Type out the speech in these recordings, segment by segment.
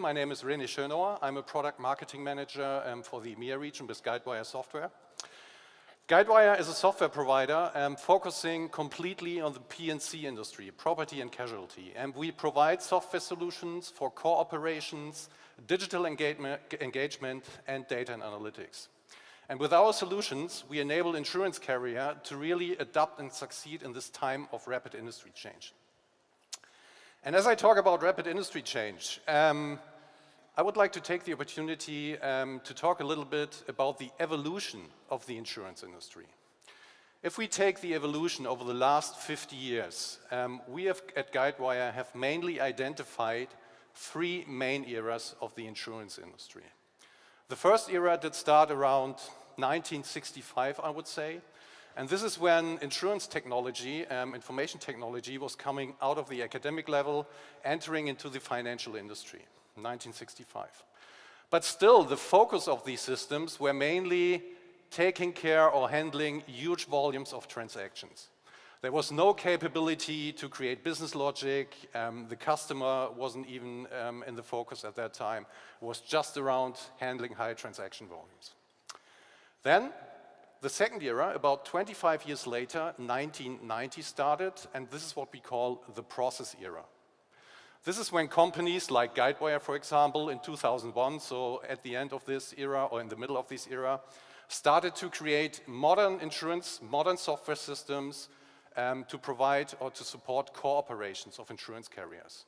My name is René Schönauer. I'm a product marketing manager for the EMEA region with Guidewire software. Guidewire is a software provider focusing completely on the P&C industry, property and casualty. And we provide software solutions for core operations, digital engagement, and data and analytics. And with our solutions, we enable insurance carrier to really adapt and succeed in this time of rapid industry change. And as I talk about rapid industry change, I would like to take the opportunity to talk a little bit about the evolution of the insurance industry. If we take the evolution over the last 50 years, we at Guidewire have mainly identified three main eras of the insurance industry. The first era did start around 1965, I would say. And this is when insurance technology, information technology, was coming out of the academic level, entering into the financial industry, 1965. But still, the focus of these systems were mainly taking care or handling huge volumes of transactions. There was no capability to create business logic. The customer wasn't even in the focus at that time. It was just around handling high transaction volumes. Then, the second era, about 25 years later, 1990 started, and this is what we call the process era. This is when companies like Guidewire, for example, in 2001, so at the end of this era or in the middle of this era, started to create modern insurance, modern software systems to provide or to support core operations of insurance carriers,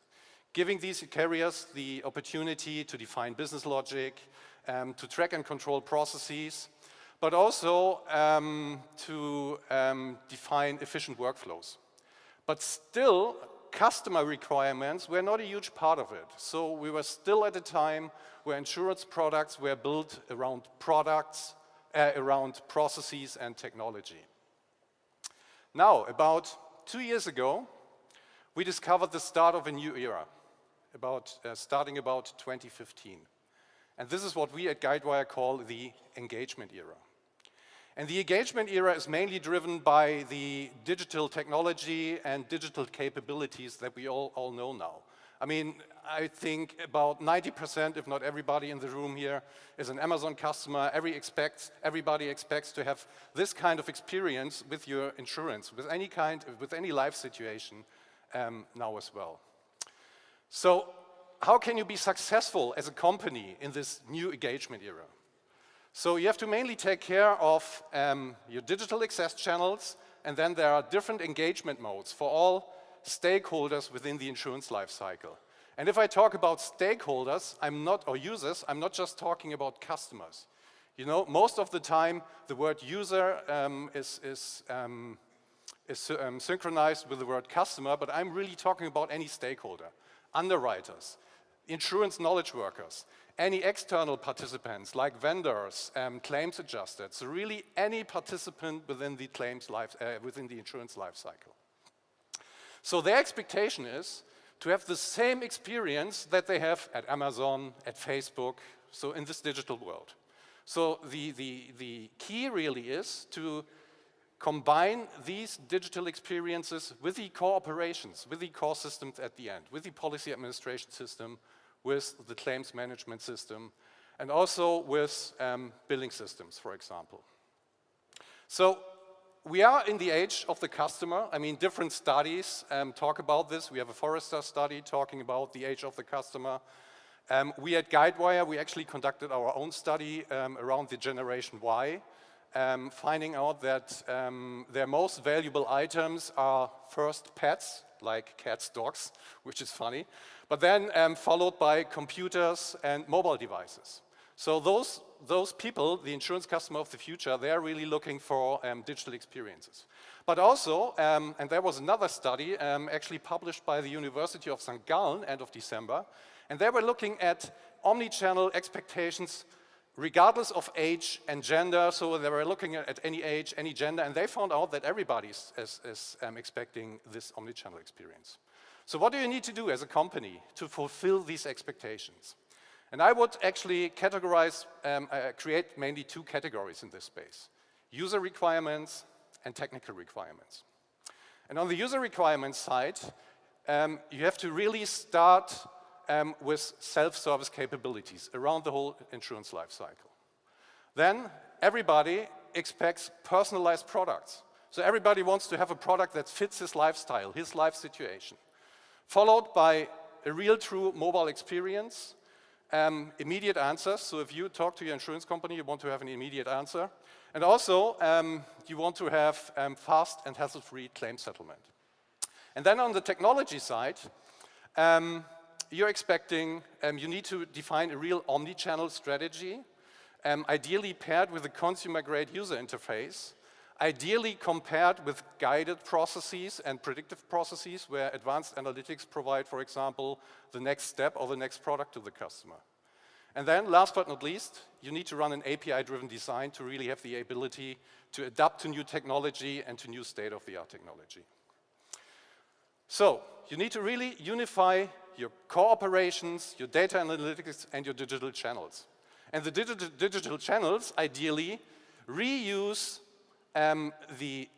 giving these carriers the opportunity to define business logic, to track and control processes, but also to define efficient workflows. But still, customer requirements were not a huge part of it. So we were still at a time where insurance products were built around products, around processes and technology. Now, about 2 years ago, we discovered the start of a new era, starting about 2015. And this is what we at Guidewire call the engagement era. And the engagement era is mainly driven by the digital technology and digital capabilities that we all know now. I mean, I think about 90%, if not everybody in the room here, is an Amazon customer. Everybody expects to have this kind of experience with your insurance, with any life situation now as well. So how can you be successful as a company in this new engagement era? So you have to mainly take care of your digital access channels, and then there are different engagement modes for all stakeholders within the insurance life cycle. And if I talk about stakeholders, or users, I'm not just talking about customers. You know, most of the time the word user is synchronized with the word customer, but I'm really talking about any stakeholder, underwriters, insurance knowledge workers, any external participants like vendors, claims adjusters, so really any participant within the within the insurance life cycle. So their expectation is to have the same experience that they have at Amazon, at Facebook, so in this digital world. So the key really is to combine these digital experiences with the core operations, with the core systems at the end, with the policy administration system, with the claims management system, and also with billing systems, for example. So we are in the age of the customer. I mean, different studies talk about this. We have a Forrester study talking about the age of the customer. We at Guidewire, we actually conducted our own study around the Generation Y, finding out that their most valuable items are first pets, like cats, dogs, which is funny, but then followed by computers and mobile devices. So those people, the insurance customer of the future, they are really looking for digital experiences. But also, and there was another study actually published by the University of St. Gallen, end of December, and they were looking at omni-channel expectations regardless of age and gender, so they were looking at any age, any gender, and they found out that everybody is expecting this omnichannel experience. So what do you need to do as a company to fulfill these expectations? And I would actually categorize, create mainly two categories in this space: user requirements and technical requirements. And on the user requirements side, you have to really start with self-service capabilities around the whole insurance life cycle. Then everybody expects personalized products. So everybody wants to have a product that fits his lifestyle, his life situation, followed by a real true mobile experience, immediate answers. So if you talk to your insurance company, you want to have an immediate answer. And also, you want to have fast and hassle-free claim settlement. And then on the technology side, you're expecting, you need to define a real omni-channel strategy, ideally paired with a consumer-grade user interface, ideally compared with guided processes and predictive processes where advanced analytics provide, for example, the next step or the next product to the customer. And then, last but not least, you need to run an API-driven design to really have the ability to adapt to new technology and to new state-of-the-art technology. So, you need to really unify your core operations, your data analytics, and your digital channels. And the digital channels, ideally, reuse the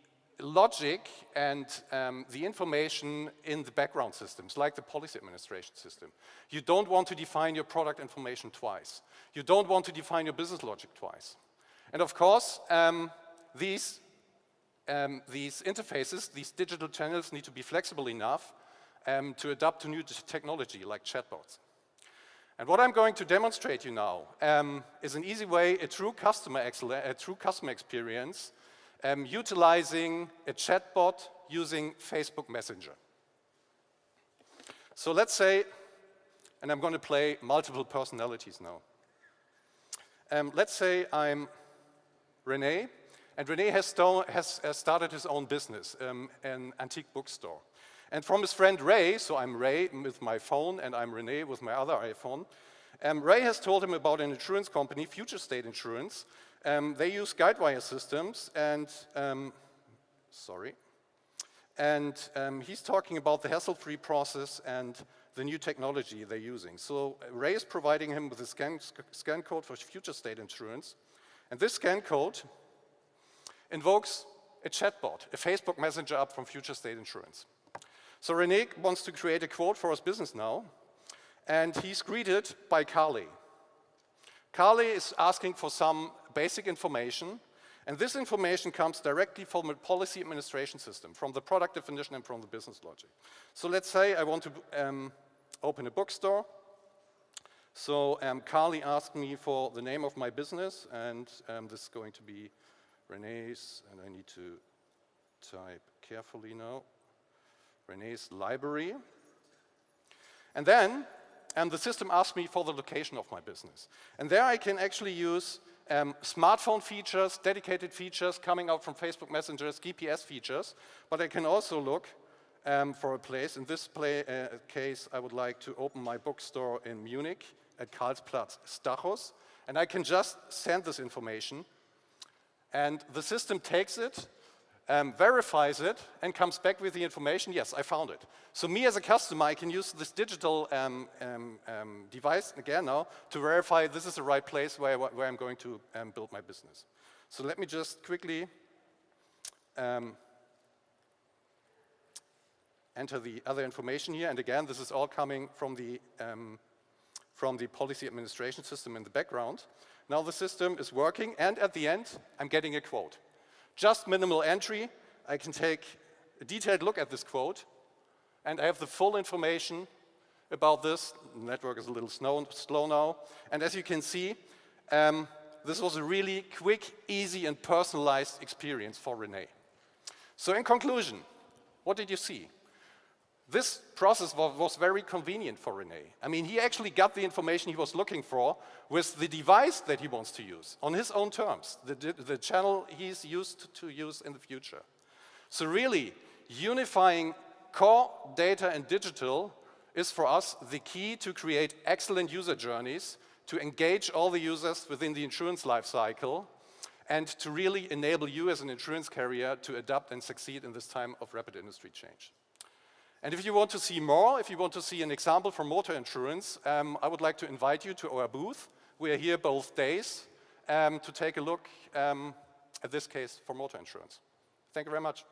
logic and the information in the background systems, like the policy administration system. You don't want to define your product information twice. You don't want to define your business logic twice. And of course, these interfaces, these digital channels need to be flexible enough to adapt to new technology like chatbots. And what I'm going to demonstrate you now is an easy way, a true customer experience utilizing a chatbot using Facebook Messenger. So let's say, and I'm going to play multiple personalities now. Let's say I'm René, and René has started his own business, an antique bookstore. And from his friend Ray, so I'm Ray with my phone and I'm René with my other iPhone, Ray has told him about an insurance company, Future State Insurance. They use Guidewire systems and, he's talking about the hassle-free process and the new technology they're using. So Ray is providing him with a scan code for Future State Insurance. And this scan code invokes a chatbot, a Facebook Messenger app from Future State Insurance. So René wants to create a quote for his business now, and he's greeted by Carly. Carly is asking for some basic information, and this information comes directly from a policy administration system, from the product definition and from the business logic. So let's say I want to open a bookstore. So Carly asked me for the name of my business, and this is going to be René's, and I need to type carefully now. René's Library. And then the system asked me for the location of my business. And there I can actually use smartphone features, dedicated features coming out from Facebook Messengers, GPS features, but I can also look for a place. In this case, I would like to open my bookstore in Munich at Karlsplatz Stachus, and I can just send this information, and the system takes it, verifies it, and comes back with the information, yes, I found it. So me as a customer, I can use this digital device again now to verify this is the right place where I'm going to build my business. So let me just quickly enter the other information here. And again, this is all coming from the policy administration system in the background. Now the system is working, and at the end, I'm getting a quote. Just minimal entry, I can take a detailed look at this quote, and I have the full information about this. The network is a little slow now, and as you can see, this was a really quick, easy, and personalized experience for René. So in conclusion, what did you see? This process was very convenient for René. I mean, he actually got the information he was looking for with the device that he wants to use on his own terms, the channel he's used to use in the future. So really, unifying core data and digital is for us the key to create excellent user journeys, to engage all the users within the insurance life cycle, and to really enable you as an insurance carrier to adapt and succeed in this time of rapid industry change. And if you want to see more, if you want to see an example from motor insurance, I would like to invite you to our booth. We are here both days to take a look at this case for motor insurance. Thank you very much.